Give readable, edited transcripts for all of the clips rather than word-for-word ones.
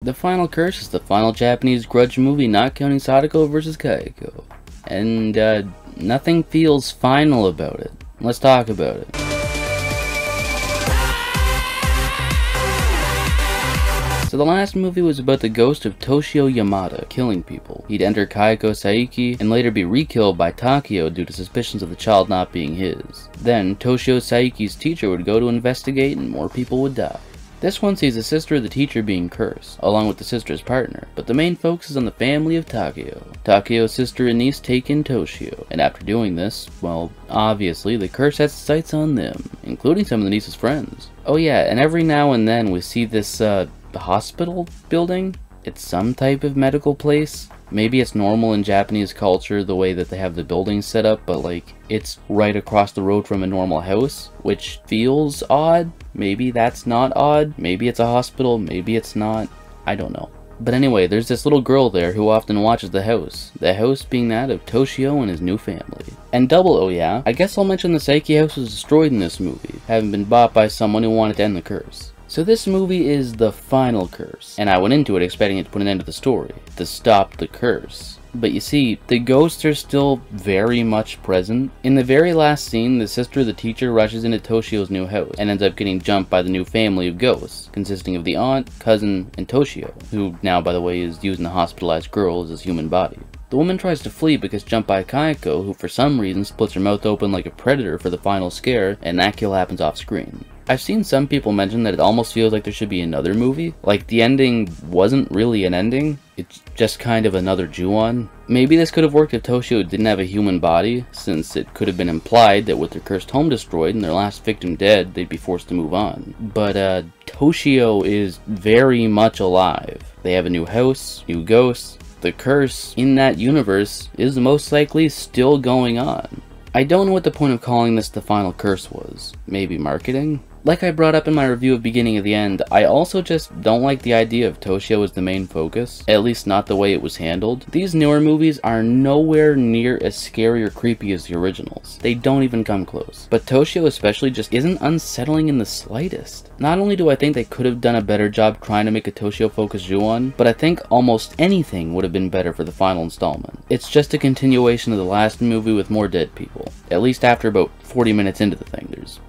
The Final Curse is the final Japanese grudge movie not counting Sadako vs. Kayako. And, nothing feels final about it. Let's talk about it. So the last movie was about the ghost of Toshio Yamada killing people. He'd enter Kayako Saiki and later be re-killed by Takeo due to suspicions of the child not being his. Then, Toshio Saiki's teacher would go to investigate and more people would die. This one sees the sister of the teacher being cursed, along with the sister's partner, but the main focus is on the family of Takeo. Takeo's sister and niece take in Toshio, and after doing this, well, obviously the curse sets its sights on them, including some of the niece's friends. Oh yeah, and every now and then we see this, hospital building? It's some type of medical place. Maybe it's normal in Japanese culture the way that they have the buildings set up, but like, it's right across the road from a normal house, which feels odd. Maybe that's not odd. Maybe it's a hospital, maybe it's not. I don't know. But anyway, there's this little girl there who often watches the house being that of Toshio and his new family. And double oh yeah, I guess I'll mention the Saiki house was destroyed in this movie, having been bought by someone who wanted to end the curse. So this movie is the final curse, and I went into it expecting it to put an end to the story, to stop the curse. But you see, the ghosts are still very much present. In the very last scene, the sister of the teacher rushes into Toshio's new house, and ends up getting jumped by the new family of ghosts, consisting of the aunt, cousin, and Toshio, who now by the way is using the hospitalized girl as his human body. The woman tries to flee because jumped by Kayako, who for some reason splits her mouth open like a predator for the final scare, and that kill happens off screen. I've seen some people mention that it almost feels like there should be another movie. Like the ending wasn't really an ending, it's just kind of another Ju-on. Maybe this could have worked if Toshio didn't have a human body, since it could have been implied that with their cursed home destroyed and their last victim dead, they'd be forced to move on. But Toshio is very much alive. They have a new house, new ghosts. The curse in that universe is most likely still going on. I don't know what the point of calling this the final curse was. Maybe marketing? Like I brought up in my review of Beginning of the End, I also just don't like the idea of Toshio as the main focus, at least not the way it was handled. These newer movies are nowhere near as scary or creepy as the originals. They don't even come close. But Toshio especially just isn't unsettling in the slightest. Not only do I think they could have done a better job trying to make a Toshio focused Ju-on, but I think almost anything would have been better for the final installment. It's just a continuation of the last movie with more dead people. At least after about 40 minutes into the thing, there's,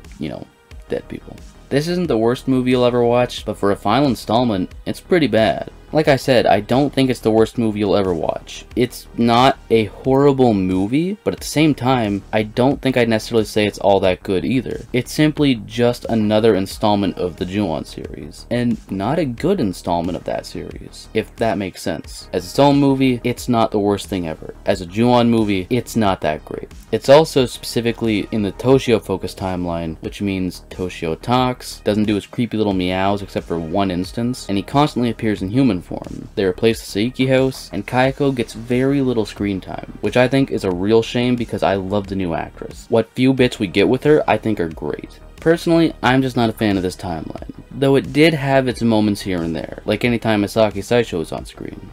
dead people. This isn't the worst movie you'll ever watch, but for a final installment, it's pretty bad. Like I said, I don't think it's the worst movie you'll ever watch. It's not a horrible movie, but at the same time, I don't think I'd necessarily say it's all that good either. It's simply just another installment of the Ju-on series, and not a good installment of that series, if that makes sense. As its own movie, it's not the worst thing ever. As a Ju-on movie, it's not that great. It's also specifically in the Toshio focused timeline, which means Toshio talks, doesn't do his creepy little meows except for one instance, and he constantly appears in human form. They replace the Saiki house, and Kayako gets very little screen time, which I think is a real shame because I love the new actress. What few bits we get with her, I think are great. Personally, I'm just not a fan of this timeline, though it did have its moments here and there, like anytime Misaki Saisho was on screen.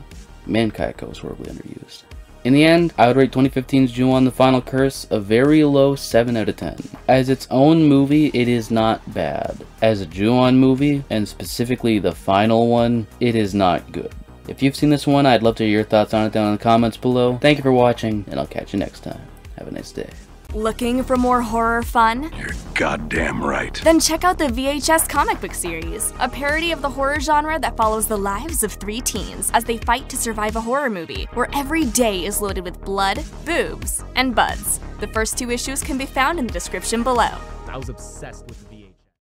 Man, Kayako was horribly underused. In the end, I would rate 2015's Ju-on The Final Curse a very low 7 out of 10. As its own movie, it is not bad. As a Ju-on movie, and specifically the final one, it is not good. If you've seen this one, I'd love to hear your thoughts on it down in the comments below. Thank you for watching, and I'll catch you next time. Have a nice day. Looking for more horror fun? You're goddamn right. Then check out the VHS comic book series, a parody of the horror genre that follows the lives of 3 teens as they fight to survive a horror movie, where every day is loaded with blood, boobs, and buds. The first 2 issues can be found in the description below. I was obsessed with